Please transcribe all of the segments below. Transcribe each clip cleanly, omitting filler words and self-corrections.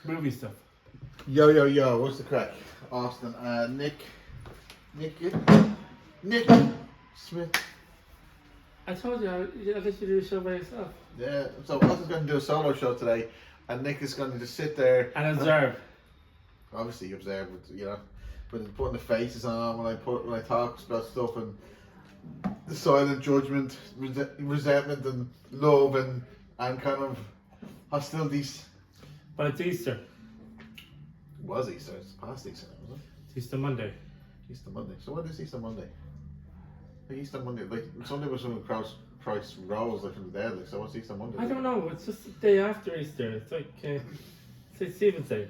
movie stuff. Yo, what's the crack? Austin, Nick Smith. I told you, I let you do a show by yourself. Yeah, so Austin's going to do a solo show today, and Nick is going to just sit there And observe. Obviously, observe, but putting the faces on when I talk about stuff and the silent judgment, resentment, and love, and kind of hostilities. But it's Easter. It was Easter. It's past Easter now, wasn't it? It's Easter Monday. Easter Monday. So what is Easter Monday? Like Easter Monday, like Sunday was when Christ rose like from the dead. Like, so what's Easter Monday? I don't know. It's just the day after Easter. It's like St. Stephen's Day.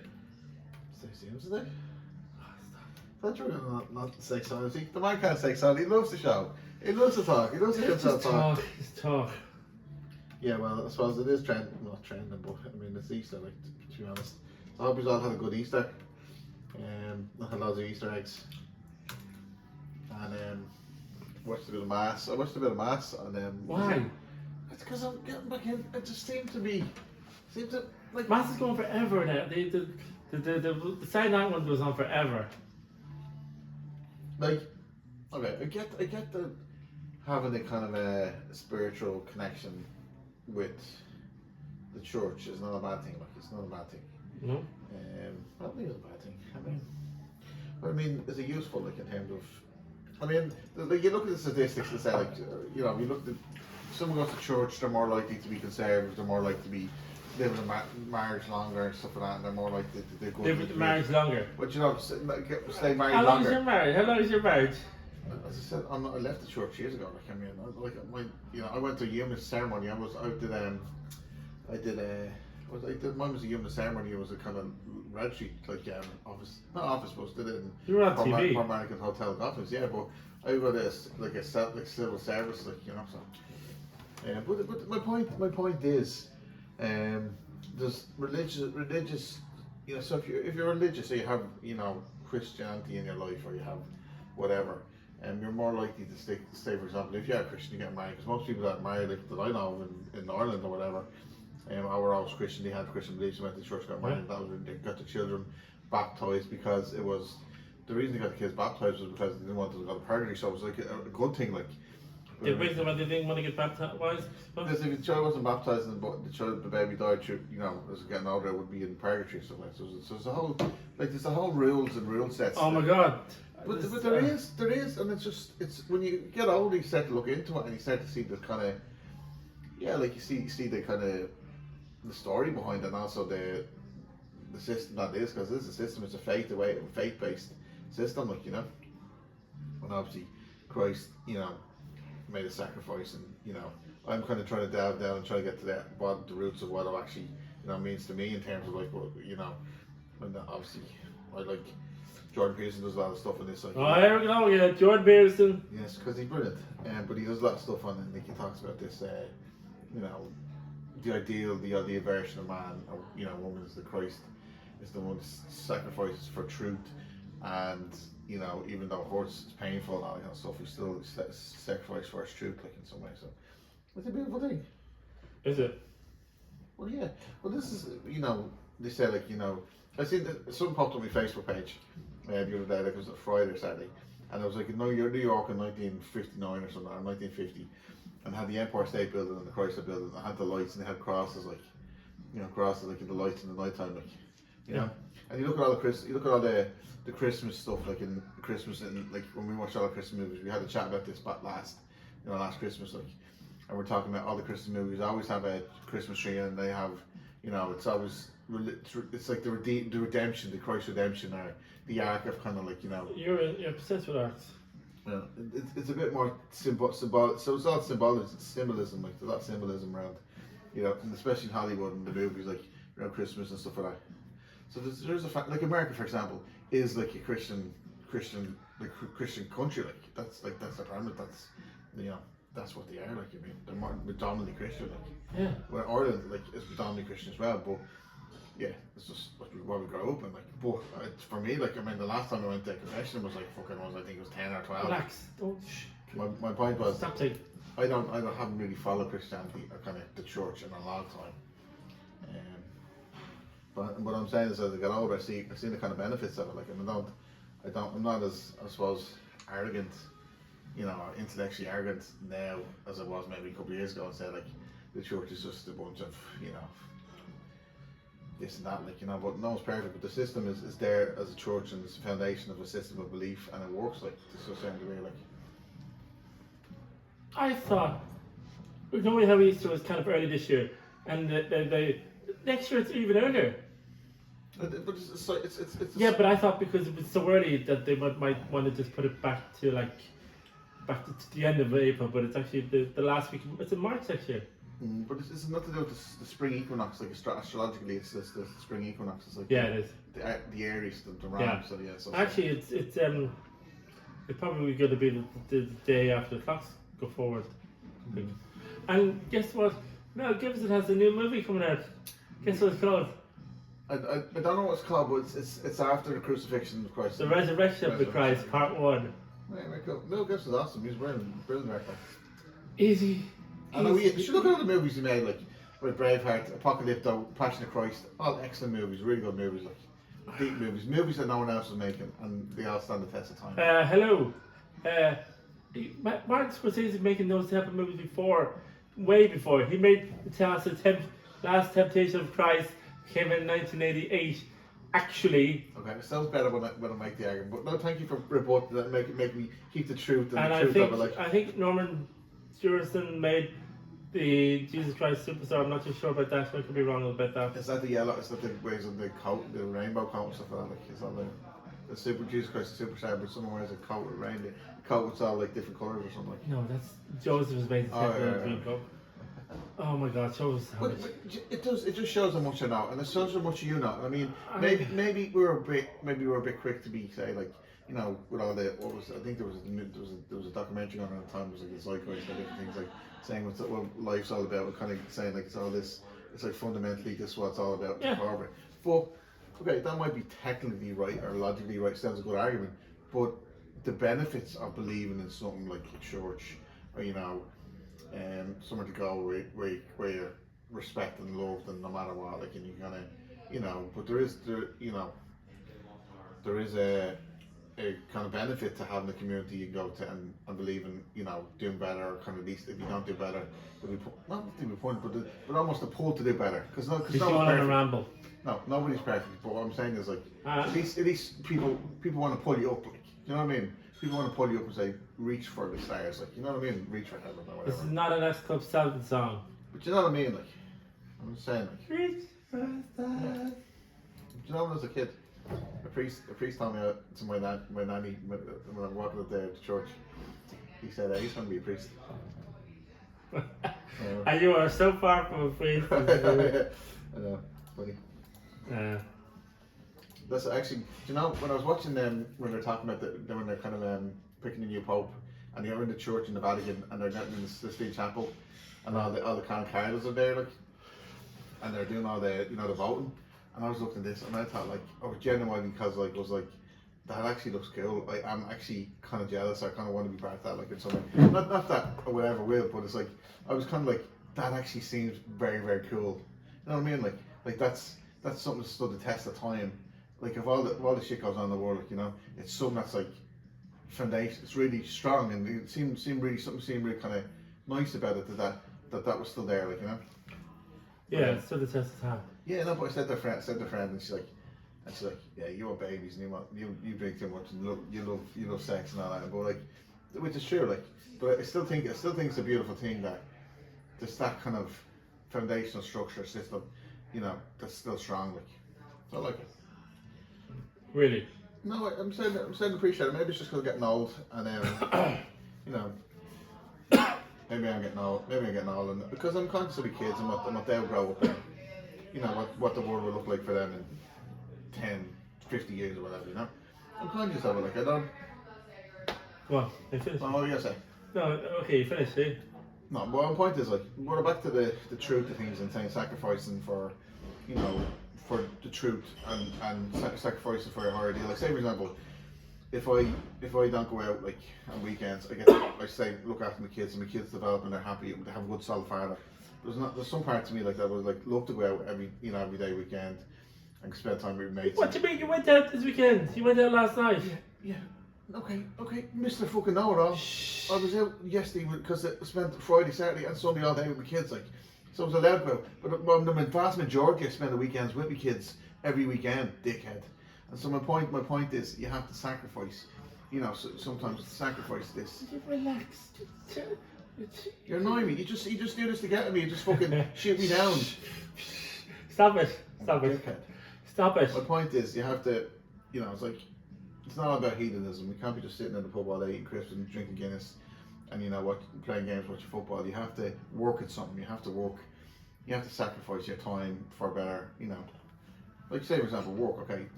St. Stephen's Day. That's really not say so. See, the man can't say so. He loves the show. He loves to talk. He loves to get talk. Just talk. Yeah, well, I suppose it is not trending, but I mean it's Easter. Like to be honest, I hope you all had a good Easter. I had loads of Easter eggs, and watched a bit of mass. I watched a bit of mass, and Why? It's because I'm getting back in. It just seemed to like Mass is going forever now. The Saturday night one was on forever. Like, okay, I get the having a kind of a spiritual connection with the church is not a bad thing. Like, it's not a bad thing. No. I don't think it's a bad thing. I mean, is it useful? Like in terms of, like you look at the statistics that say, like, you look at someone goes to church, they're more likely to be conservative, they're more likely to be living a marriage longer and stuff like that, and they're more likely to go Live with the marriage longer. But stay married How long longer. is your marriage? How long is your marriage? As I said, I left the church years ago. I went to a human ceremony. Mine was a human ceremony. It was a kind of registry, like office, not office, but did it in You were on TV. American Hotel office. Yeah, but I got a civil service, like So, but my point is, there's religious. So if you're religious, so you have Christianity in your life, or you have whatever. And you're more likely to stay, for example, if you're a Christian, you get married. Because most people that marry, like that I know in Ireland or whatever, were always Christian. They had Christian beliefs, went to church, got married. Yeah. That was when they got the children baptized, because it was the reason they got the kids baptized was because they didn't want them to go to purgatory. So it was like a good thing, like. The reason why they didn't want to get baptized was because if the child wasn't baptized and the baby died, as getting older, it would be in purgatory. So there's a whole rules and rule sets. Oh my God. But there is, and it's when you get older, you start to look into it, and you start to see the kind of, like you see the kind of the story behind it, and also the system that is, because this is a system. It's a faith-based system, like and obviously Christ, made a sacrifice, and I'm kind of trying to delve down and try to get to the roots of what it actually means to me in terms of like what and obviously I like. Jordan Peterson does a lot of stuff on this. Like, here we go, yeah, Jordan Peterson. Yes, because he's brilliant. But he does a lot of stuff on it. Like he talks about this, the ideal, the version of man, or woman is the Christ, is the one that sacrifices for truth, and even though it hurts, it's painful and all that kind of stuff, he still sacrifices for his truth, like in some way. So it's a beautiful thing. Is it? Well, yeah. Well, this is they say like I seen that something popped on my Facebook page. The other day, like it was a Friday or Saturday, and I was like, you're New York in 1959 or something, or 1950, and had the Empire State Building and the Chrysler Building, and had the lights, and they had crosses, like, crosses like in the lights in the nighttime, like, Yeah. And you look at all the Christmas stuff, like in Christmas, and like when we watched all the Christmas movies, we had a chat about this last Christmas, like, and we're talking about all the Christmas movies. Always have a Christmas tree, and they have, it's always. It's like the redemption, the Christ redemption, or the arc of kind of like You're obsessed with arts. Yeah, it's a bit more symbolic. So it's all symbolism. Like there's a lot of symbolism around, and especially in Hollywood and the movies, like Christmas and stuff like that. So there's a fact, like America, for example, is like a Christian country. Like that's their premise. That's what they are. Like they're more predominantly Christian. Like where Ireland is predominantly Christian as well, but. Yeah, it's just where we grow up, and like, but for me, like, the last time I went to confession was like I think it was 10 or 12. Relax, don't. My point was, Stop saying. I haven't really followed Christianity or kind of the church in a long time. But what I'm saying is, as I get older, I've seen the kind of benefits of it. Like, and I'm not as, I suppose, arrogant, you know, or intellectually arrogant now as I was maybe a couple of years ago, and say like the church is just a bunch of, you know, this and that, like, you know. But no one's perfect. But the system is there as a church, and it's the foundation of a system of belief, and it works like to a certain degree. Like, I thought, you know how Easter was kind of early this year, and the next year it's even earlier. but it's Yeah, but I thought because it was so early that they might want to just put it back to the end of April, but it's actually the last week. It's in March next year. But it's nothing to do with the spring equinox. Like astrologically, it's the spring equinox. It's like Yeah, it is. the Aries, the Ram. Yeah. So yeah. So Actually, it's probably going to be the day after the clocks go forward. And guess what? Mel Gibson has a new movie coming out. Guess what it's called? I don't know what it's called, but it's after the crucifixion of Christ. The Resurrection of the Christ, Part 1. Yeah, very cool. Mel Gibson's awesome. He's brilliant actor. Easy. I know. You should look at all the movies he made, like Braveheart, Apocalypto, Passion of Christ. All excellent movies, really good movies, like deep movies that no one else is making, and they all stand the test of time. Hello. Martin Scorsese making those type of movies before, way before. He made the Last Temptation of Christ, came in 1988. Actually. Okay, it sounds better when I make the argument, but no, thank you for rebutting that. Make me keep the truth and the truth of it. Like, I think Norman Jurison made the Jesus Christ Superstar. I'm not too sure about that. I could be wrong about that. Is that the yellow? Is that the ways of the coat, the rainbow coat and stuff like that? Like, is that the super Jesus Christ Superstar? But someone wears a coat with rainbow, coat with all like different colours or something. Like. No, that's Joseph's made the green coat. Oh my God, shows how much. But it does. It just shows how much I know, and it shows how much you know. I mean, maybe we were a bit quick to be say like, you know, with all the I think there was a documentary on it at the time. It was like the zeitgeist and different things, like saying what life's all about. Kind of saying like it's all this. It's like fundamentally this is what it's all about. Yeah. But okay, that might be technically right or logically right. Sounds a good argument, but the benefits of believing in something like a church, or you know. Somewhere to go where you're respected and loved, and no matter what, like, and you kind of, you know, but there is a kind of benefit to having a community you can go to and believe in, you know, doing better, or kind of at least if you don't do better, not to be point, but almost a pull to do better, because no one's on a ramble. No, nobody's perfect. But what I'm saying is like at least people want to pull you up, like, you know what I mean? People want to pull you up and say, reach for the stars, like, you know what I mean? Reach for heaven or whatever. This is not an X Club 7 song. But you know what I mean, like, I'm just saying, like. Reach for the stars. Yeah. Do you know when I was a kid, a priest told me to my nanny when I was walking up there at the church. He said, he's going to be a priest. And you are so far from a priest. I know, funny. That's actually, do you know, when I was watching them, when they're talking about when they're kind of picking a new pope, and they're in the church in the Vatican, and they're getting in the Sistine Chapel, and all the kind of cardinals are there, like, and they're doing all the, you know, the voting, and I was looking at this, and I thought, like, I was genuine because, like, was like, that actually looks cool. Like, I'm actually kind of jealous. I kind of want to be part of that, like, in some way. Not that I would ever will, but it's like, I was kind of like, that actually seems very, very cool. You know what I mean? Like that's something that stood the test of time. Like, if all the shit goes on in the world, like, you know, it's something that's like foundation. It's really strong, and it seemed really kind of nice about it that was still there, like, you know. Yeah, it stood the test of time. Yeah, no, but I said to a friend, and she's like, yeah, you want babies, and you drink too much, and you love sex and all that, but like, which is true, like, but I still think it's a beautiful thing that there's that kind of foundational structure system, you know, that's still strong, like, so I like it. Really? No, I'm saying appreciate it. Maybe it's just because I'm getting old, and you know, maybe I'm getting old, and because I'm conscious of the kids and what they'll grow up in, you know, what the world will look like for them in 10, 50 years or whatever, you know. I'm conscious of it, like, I don't. Go on, you finish. What were you gonna say? No, okay, you finish, eh? No, but my point is, like, we're back to the truth of things and saying sacrificing for, you know, for the truth and sacrificing for a higher deal. Like, say for example, if I don't go out, like, on weekends, I say look after my kids, and my kids develop and they're happy and they have a good solid father. There's some part to me like that would like love to go out every day weekend and spend time with your mates. What do you mean? You went out this weekend? You went out last night? Yeah. Okay, Mr. Fucking Know-It-All. I was out yesterday because I spent Friday, Saturday and Sunday all day with my kids, like, so I was allowed to go. But the vast majority I spend the weekends with my kids every weekend, dickhead. And so my point is, you have to sacrifice, you know, so sometimes sacrifice this. Relax. You're annoying me, you just do this to get at me, you just fucking shoot me down. Stop it. Dickhead. Stop it. My point is, you have to, you know, it's like, it's not all about hedonism. You can't be just sitting in the pub all day eating crisps and drinking Guinness and, you know, playing games, watching football. You have to work at something. You have to work. You have to sacrifice your time for better, you know. Like, say, for example, work, okay.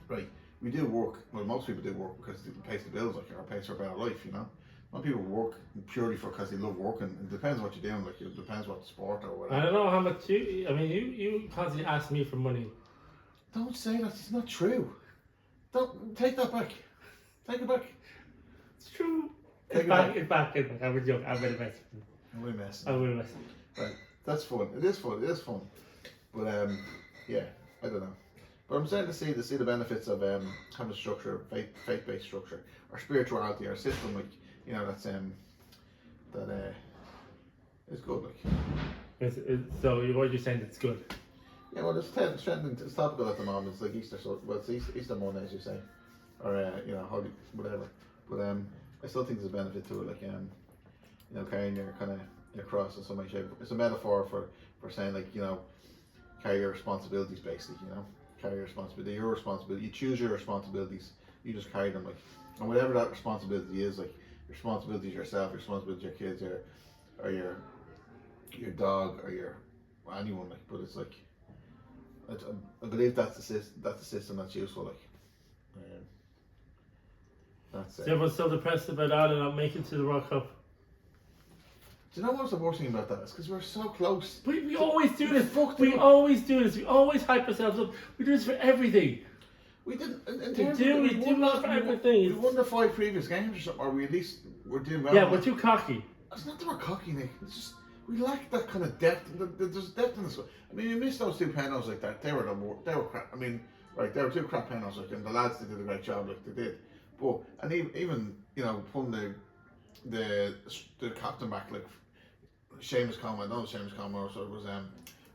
Right. We do work. Well, most people do work because it pays the bills, like, or pays for a better life, you know. Some people work purely because they love working. It depends what you're doing, like, it depends what sport or whatever. I don't know how much you constantly ask me for money. Don't say that. It's not true. Don't take that back. Take it back. It's true. Take It's back. I'm a joke. I'm really messing. Right. That's fun. It is fun. But yeah, I don't know. But I'm starting to see the benefits of having a structure, faith-based structure, or spirituality, or a system, like, you know, that's that is good, like. So what you're saying, it's good. Yeah, well, it's trending. It's topical at the moment. It's like Easter, it's Easter Monday, as you say, or you know, holy, whatever. But I still think there's a benefit to it, like you know, carrying your kind of your cross in some way, shape. It's a metaphor for saying, like, you know, carry your responsibilities, basically. You know, carry your responsibility. Your responsibility. You choose your responsibilities. You just carry them, like, and whatever that responsibility is, like, your responsibility is yourself, your responsibility is your kids, or your dog, or your anyone, like. But it's like. I believe that's the system that's useful, like. That's it. So everyone's so depressed about Ireland not making to the World Cup. Do you know what's the worst thing about that? It's because we're so close. We always do this. We always do this. We always hype ourselves up. We do this for everything. We didn't. We do not for everything. We won the 5 previous games or something, or we at least we're doing well. Yeah, we're too cocky. It's not that we're cocky, Nick. It's just we lack that kind of depth. There's depth in this. I mean, we missed those 2 penalties like that. They were crap. I mean, right, they were 2 crap penalties, like, and the lads did a great job, like they did. But and even you know, pulling the captain back, like Seamus Coleman, so it was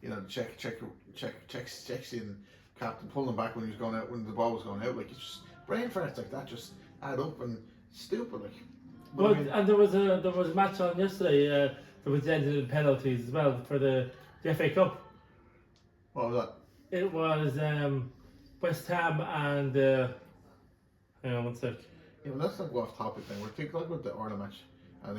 you know, Czechslovakian captain pulling him back when he was going out, when the ball was going out, like, it's just brain farts like that just add up and stupid, like. Well, I mean, and there was a match on yesterday that was ended in penalties as well for the FA Cup. What was that? It was West Ham and hang on one sec. Yeah, well, let's not go off topic then. We're thinking about the Ireland match, and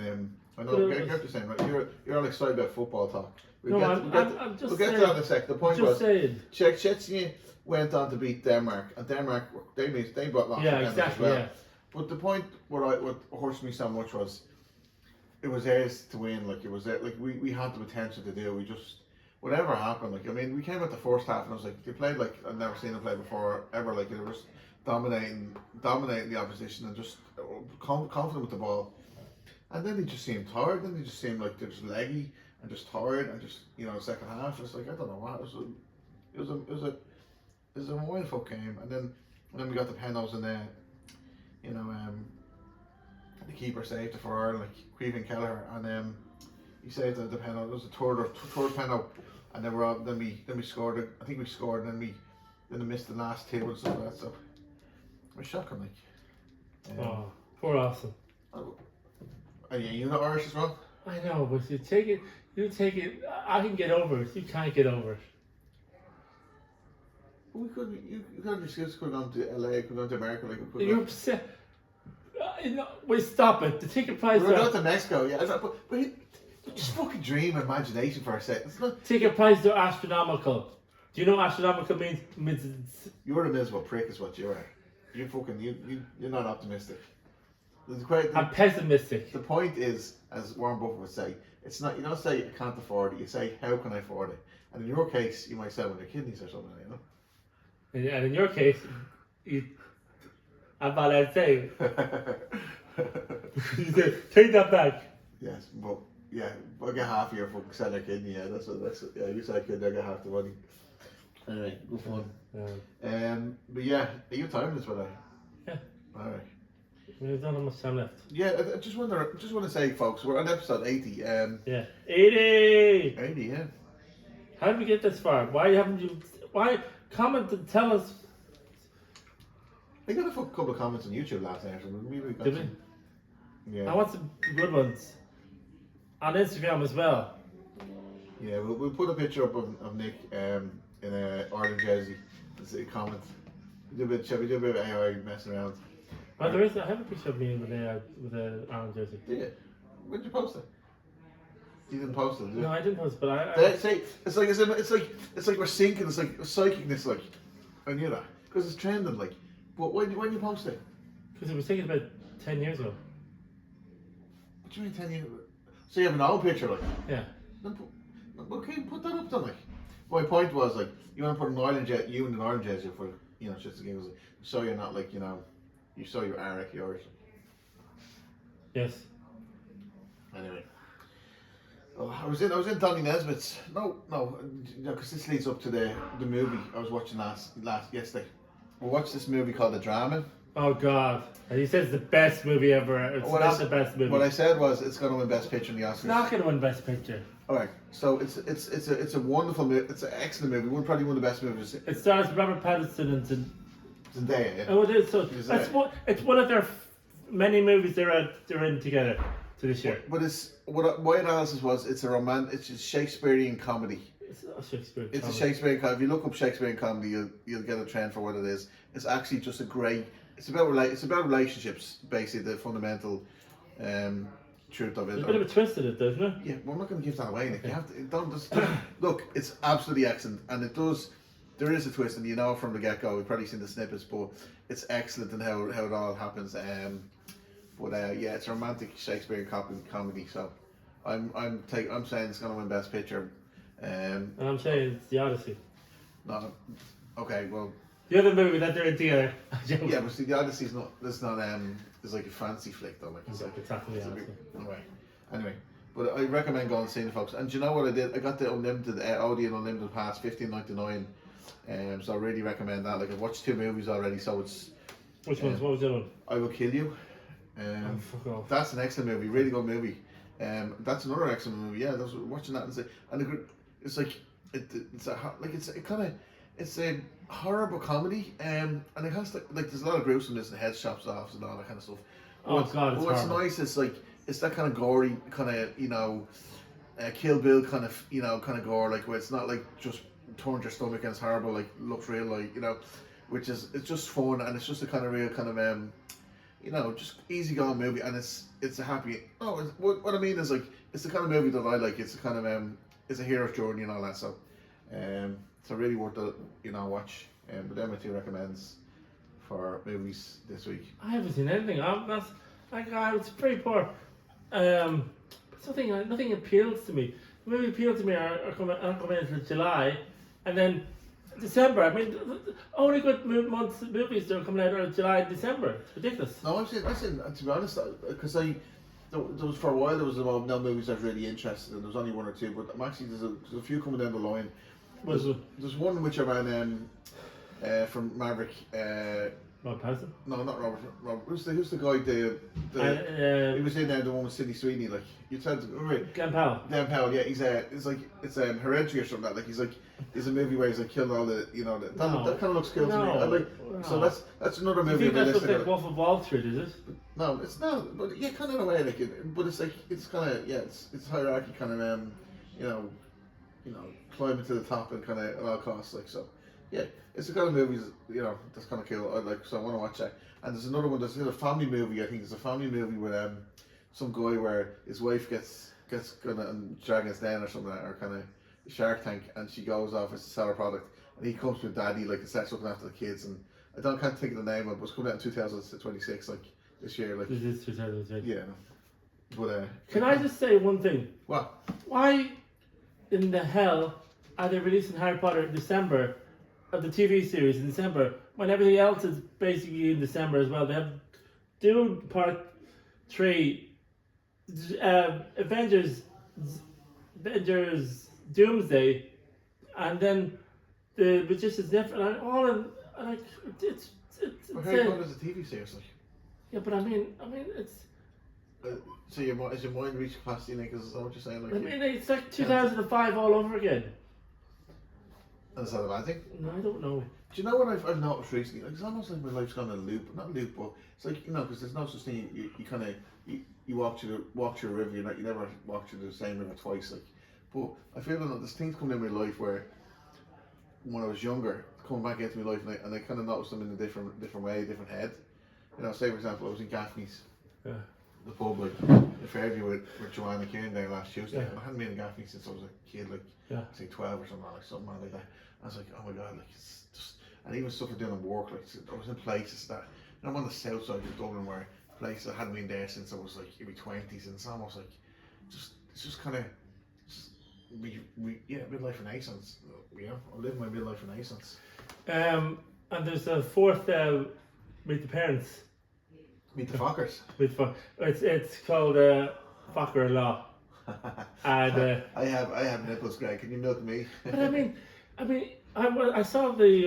I know you're the same, right? You're all excited about football talk. I'm just we'll saying. get to that in a sec. The point was, saying. Czechia went on to beat Denmark, and Denmark they brought lots of penalties as well. Yeah. But the point what hurts me so much was, it was theirs to win. Like, it was like we had the potential to do. We just, whatever happened. Like, I mean, we came out the first half and I was like, they played like I've never seen them play before ever. Like, they were just dominating the opposition and just confident with the ball. And then they just seemed tired. Then they just seemed like they're just leggy and just tired and just, you know, second half. It's like, I don't know what it was a wonderful game. And then we got the penalties and then, you know, the keeper saved it for Ireland, like Queven Kelleher, and he saved the penalty. It was the third penalty, and then we scored it. I think we scored, and then we missed the last 2 and stuff like that. So it was shocking, like. Poor Austin. And you're not Irish as well? I know, but you take it. I can get over it. You can't get over it. But we could. You could have gone to LA, could go to America, like we could. You're upset. Wait, stop it. The ticket price. We're going to Mexico, yeah. But just fucking dream imagination for a second. Ticket prices are astronomical. Do you know what astronomical means? You're a miserable prick, is what you are. You're not optimistic. I'm pessimistic. The point is, as Warren Buffett would say, it's not. You don't say I can't afford it. You say how can I afford it? And in your case, you might say with your kidneys or something, you know. And in your case, I'm not allowed to say. Take that back. Yes, but yeah, I'll get half of your fucking cell kidney. Yeah, that's yeah. You said I could. I get half the money. Anyway, good fun. Yeah. But yeah, are you tired this weather? Yeah. Alright. We don't have much time left. Yeah, I just want to say, folks, we're on episode 80. Yeah. 80! 80, yeah. How did we get this far? Why comment and tell us? I got a couple of comments on YouTube last night. So maybe we got Did some, we? yeah. I want some good ones. On Instagram as well. Yeah, we'll put a picture up of Nick in a Ireland jersey. It's a comment. Shall we do a bit of AI messing around? Oh, there is. I have a picture of me with a orange jersey. Yeah. When did you post it? You didn't post it, did you? No, I didn't post, but They say it's like we're sinking. It's like psychicness. Like I knew that because it's trending. Like, but when you post it? because it was taken about 10 years ago. What do you mean 10 years? So you have an old picture, like? Yeah. Okay, put that up then, like. My point was, like, you want to put an Ireland jet, you in an Ireland jersey for, you know, just to give us, so you're not like, you know, you show your Irish, Irish. Yes. Anyway. Oh, I was in Donny Nesbitt's. No, because this leads up to the movie I was watching yesterday. We watched this movie called The Drama. Oh God! And he says it's the best movie ever. It's not the best movie. What I said was it's going to win Best Picture in the Oscars. It's not going to win Best Picture. All right, so it's a wonderful movie. It's an excellent movie. Probably one of the best movies. It stars Robert Pattinson and Zendaya. Yeah. Oh, it is. So it's one of their many movies they're in together to this year. But my analysis was it's a Shakespearean comedy. It's a Shakespearean. It's a Shakespearean comedy. If you look up Shakespearean comedy, you'll get a trend for what it is. It's actually just a great. It's about relationships, basically the fundamental truth of it. There's a bit of a twist in it, doesn't it? Yeah, well, I'm not going to give that away. Nick. You have to don't just look. It's absolutely excellent, and it does. There is a twist, and you know from the get go. We've probably seen the snippets, but it's excellent in how it all happens. Yeah, it's a romantic Shakespearean comedy. So, I'm saying it's going to win Best Picture. And I'm saying it's The Odyssey. No, okay, well. The other movie that they're in together. Yeah, but see, The Odyssey's not. It's like a fancy flick though. Like it's like exactly. Anyway, but I recommend going and seeing it, folks. And do you know what I did? I got the unlimited Audi and unlimited pass, $15.99. So I really recommend that. Like I've watched 2 movies already, so it's. Which ones? What was the other one? I Will Kill You. Fuck off. That's an excellent movie. Really good movie. That's another excellent movie. Yeah, I was watching that it's like it's a horrible comedy, and it has like there's a lot of gruesomeness and head chops off and all that kind of stuff. Oh God, it's what's horrible. nice is it's that kind of gory kind of Kill Bill kind of gore, like where it's not like just turns your stomach and it's horrible, like looks real, like which is it's just fun and it's just a kind of real kind of just easygoing movie, and it's a happy. What I mean is like it's the kind of movie that I like. It's a kind of it's a hero's journey and all that. So, it's really worth it, watch. But then my 2 recommends for movies this week. I haven't seen anything. It's pretty poor. Nothing appeals to me. The movie appealed to me are coming into July, and then December. I mean, the only good months movies that are coming out are July and December. It's ridiculous. No, I've seen. To be honest, because there was for a while there was no movies I was really interested in. There was only 1 or 2, but I'm actually there's a few coming down the line. There's one which I ran from Maverick. Robert Pattinson? No, not Robert. Who's the guy? He was in the one with Sidney Sweeney. Like you said, Glenn Powell. Glenn Powell. Yeah, it's Hereditary or something like that. Like he's a movie where he's like killed all the that kind of looks cool to me. So that's another movie. You think that's like Wolf of Wall Street, is it? No, it's not. But yeah, kind of in a way like it. But it's like it's kind of it's hierarchy kind of climbing to the top and kind of at all costs, like so. Yeah, it's the kind of movies that's kind of cool. I like, so I want to watch that. And there's another one. There's a family movie. I think it's a family movie with some guy where his wife gets gonna and Dragon's Den or something, or kind of Shark Tank, and she goes off as a seller product, and he comes with daddy like the sex looking after the kids, and can't think of the name of it, but it's coming out in 2026, like this year, like. This is 2026. Yeah. But can I just say one thing? What? Why in the hell are they releasing Harry Potter in December, of the TV series in December, when everything else is basically in December as well? They have Dune Part 3, Avengers Doomsday, and then the Magician's Nephew, and it's But Harry Potter's a TV series, like. yeah, but I mean, it's. So is your mind reached capacity, Nick? Is that what you're saying? Like, I mean, it's like 2005 all over again. is that a bad thing? No, I don't know. Do you know what I've noticed recently? Like, it's almost like my life's gone in a loop. Not a loop, but it's like, you know, because there's no such thing. You kind of you walk through a river. You never walk through the same river twice. Like, but I feel that there's things coming in my life where when I was younger, coming back into my life, and I kind of noticed them in a different way, different head. You know, say for example, I was in Gaffney's. Yeah. The pub, like the Fairview with Joanna Kane there last Tuesday, and I hadn't been in Gaffney since I was a kid, like say 12 or something like that. I was like, oh my god, like it's just, and even stuff I did in work, like I was in places that, I'm on the south side of Dublin where places I hadn't been there since I was like in my 20s, and it's almost like it's just kind of midlife renaissance, you know. I'm living my midlife renaissance. And there's a fourth Meet the Parents. Meet the Fockers. It's called Focker Law. And I have nipples, Greg. Can you milk me? but I saw the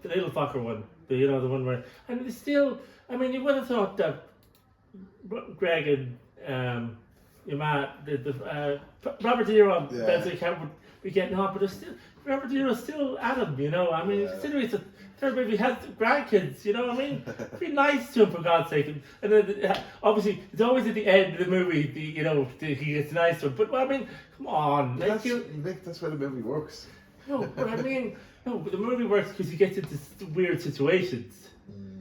little Focker one, the one where, and it's still, you would have thought that Greg and your man, Robert De Niro and Benson Camp would be getting on, but there's still Robert De Niro's still at him, considering it's a third movie, he has grandkids, be nice to him for God's sake. And then obviously it's always at the end of the movie, he gets nice to him. But come on, Nick, that's where the movie works. No, but but the movie works because he gets into weird situations.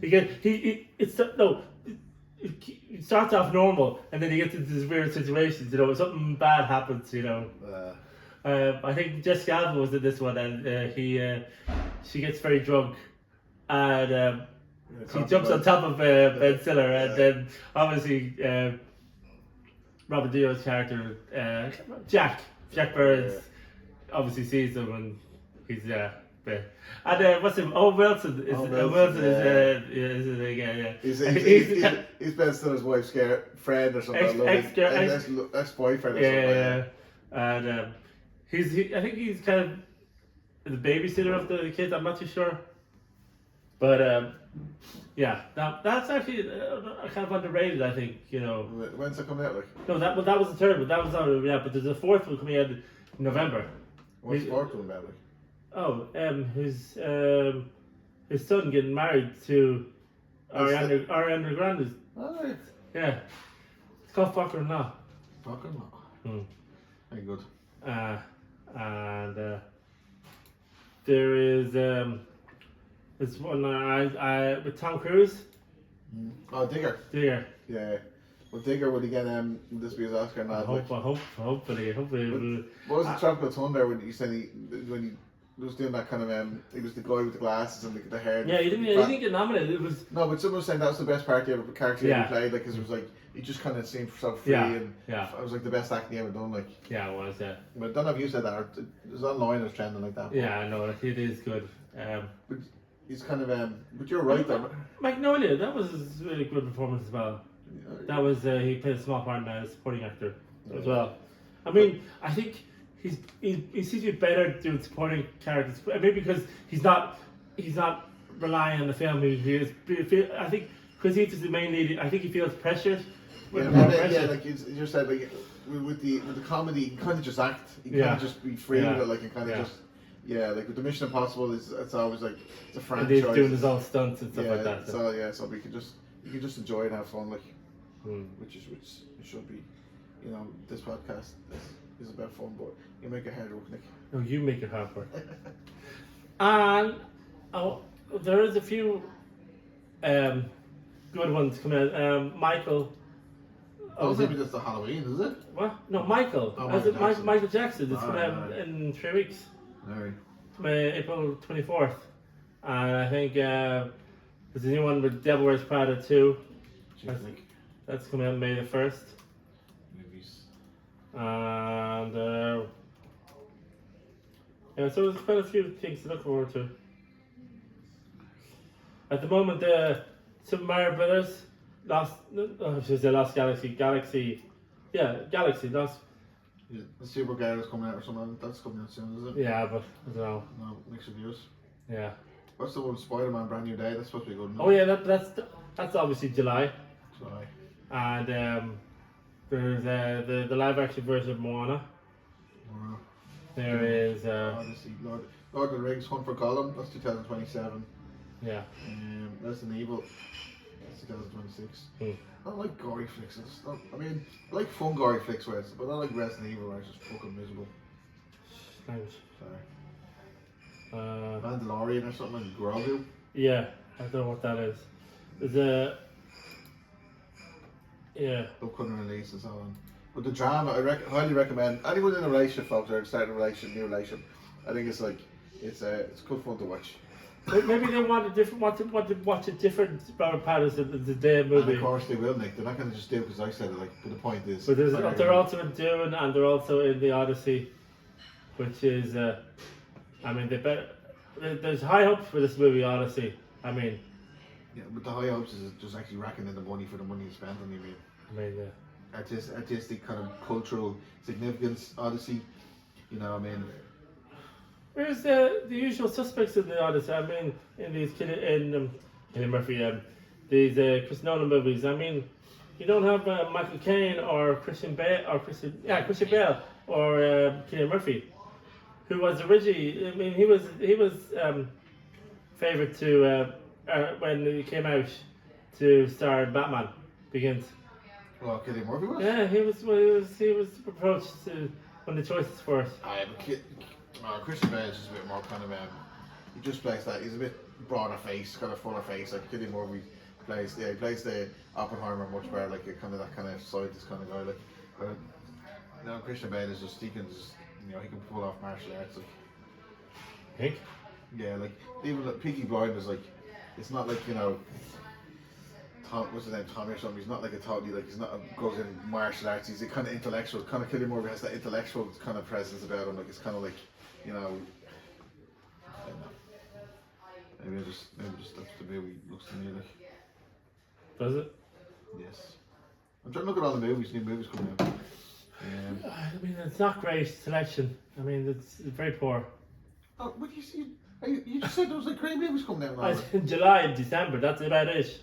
It starts off normal, and then he gets into these weird situations. Something bad happens. I think Jessica Alba was in this one, and she gets very drunk, and she jumps on top of Ben Stiller, and then obviously Robert De Niro's character, Jack Burns, obviously sees him, and he's and what's him? Owen Wilson is again. He's Ben Stiller's wife's friend or something. Ex-boyfriend or something. Yeah. And I think he's kind of the babysitter of the kids. I'm not too sure, but that's actually kind of underrated. I think When's it coming out? Like? No, that was the third one. That was not but there's a fourth one coming out in November. What's the fourth one about? Like? Oh, his son getting married to Ariana Grande. Oh, right. Yeah, it's called Fucker Law. Fucker Law. Very good. And there is this one I with Tom Cruise. Oh, Digger. Digger. Yeah. Well, Digger, would he get this be his Oscar? Not Hopefully. What was the Tropical Thunder when you said when he was doing that kind of he was the guy with the glasses and the hair? Yeah, he didn't get nominated. It was no, but someone was saying that was the best character he ever played. Like, because it was like he just kind of seemed so free and it was like the best acting he ever done. Like, yeah, it was. Yeah. But I don't know if you said that or it was online. It was trending like that. Yeah, I know it is good. But he's kind of but you're right though. Magnolia, that was a really good performance as well. That was he played a small part in as supporting actor as well. I think he seems to be better doing supporting characters. Maybe because he's not relying on the film. I think because he's the main lead. I think he feels pressured. Like you said, like with the comedy, you kind of just act. You kind of just be free with it, like and kind of just. Yeah, like with the Mission Impossible, it's always like it's a franchise. And he's doing his own stunts and stuff like that. So we can just enjoy it and have fun, like which it should be. This podcast is about fun, but you make it hard work, Nick. No, you make it hard work. And there is a few good ones coming out. Michael. Maybe that's the Halloween, is it? What? No, Michael. Michael Jackson. It's coming out in 3 weeks. Alright. April 24th. And I think there's a new one with Devil Wears Prada 2. That's coming out May the 1st. Movies. And so there's quite a few things to look forward to. At the moment, Super Mario Brothers, Lost Galaxy, Yeah, the Supergirl is coming out or something. That's coming out soon, is it? Yeah, but I don't know. No, mixed reviews. Yeah. What's the one Spider-Man Brand New Day? That's supposed to be good. Oh yeah, that's obviously July. July. And there's the live action version of Moana. Wow. There is Odyssey, Lord of the Rings, Hunt for Gollum. That's 2027. yeah. Resident Evil. That's 2026. Hmm. I don't like gory flicks. I mean, I like fun gory flicks, but I don't like Resident Evil where it's just fucking miserable. Thanks. Sorry. Mandalorian or something like Grogu. Yeah, I don't know what that is. There's a yeah. Upcoming release and so on. But the drama, I highly recommend anyone in a relationship, folks, or starting a relationship, new relationship. I think it's like it's good fun to watch. Maybe they want a different, want to watch a different Robert Pattinson the day movie. And of course they will, Nick. They're not going to just do it because I said it. Like, but the point is. But they're also in Dune and they're also in the Odyssey, which is, I mean, there's high hopes for this movie Odyssey. I mean. Yeah, but the high hopes is just actually racking in the money for the money you spend on it. I mean, artistic kind of cultural significance Odyssey. You know, I mean. Where's the usual suspects in the Odyssey? I mean, in these Cillian Murphy, these Chris Nolan movies. I mean, you don't have Michael Caine or Christian Bale or Christian Bale or Cillian Murphy, who was originally. I mean, he was favourite to when he came out to star in Batman Begins. Well, Cillian Murphy was. Yeah, he was approached to one of the choices for it. Christian Bale is just a bit more kind of he just plays that. He's a bit broader face, kind of fuller face. Like Cillian Murphy plays the Oppenheimer much better, like that kind of scientist kind of guy. Like, but no, Christian Bale is he can pull off martial arts. Like, Think? Yeah, like even like Peaky Blinders, like it's not like what's his name, Tommy or something. He's not like a totally he's not goes in martial arts. He's a kind of intellectual. Kind of Cillian Murphy has that intellectual kind of presence about him. Like it's kind of like. I don't know. Maybe just that's the way he looks to me like. Does it? Yes. I'm trying to look at all the new movies coming out. I mean, it's not great selection. I mean, it's very poor. Oh, what do you see? You just said there was like great movies coming out now. In July and December, that's about it.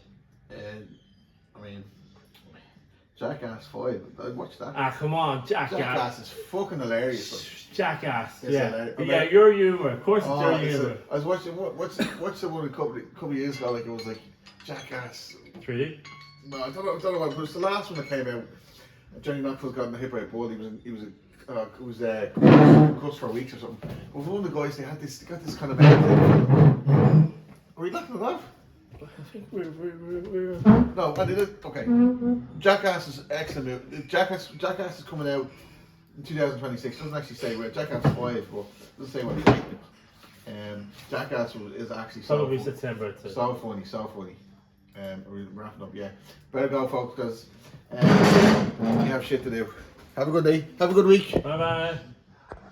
I mean, Jackass 5. I watched that. Ah, come on, Jackass is fucking hilarious. Like. Jackass, It's yeah. hilarious. Yeah, your humour. Of course it's your It's humour. I was watching, what's the one a couple of years ago, like it was like Jackass. 3D? No, I don't know what, but it was the last one that came out. Johnny Knoxville got in the hip hop ball. He was cussed for weeks or something. But one of the guys, they got this kind of. Are we looking it up? I think we're... No, I did it. Okay. Jackass is excellent movie. Jackass is coming out in 2026. Doesn't actually say where. Jackass 5, but doesn't say what it's Jackass is actually probably September. So funny. We're wrapping up. Yeah. Better go, folks, because you have shit to do. Have a good day. Have a good week. Bye bye.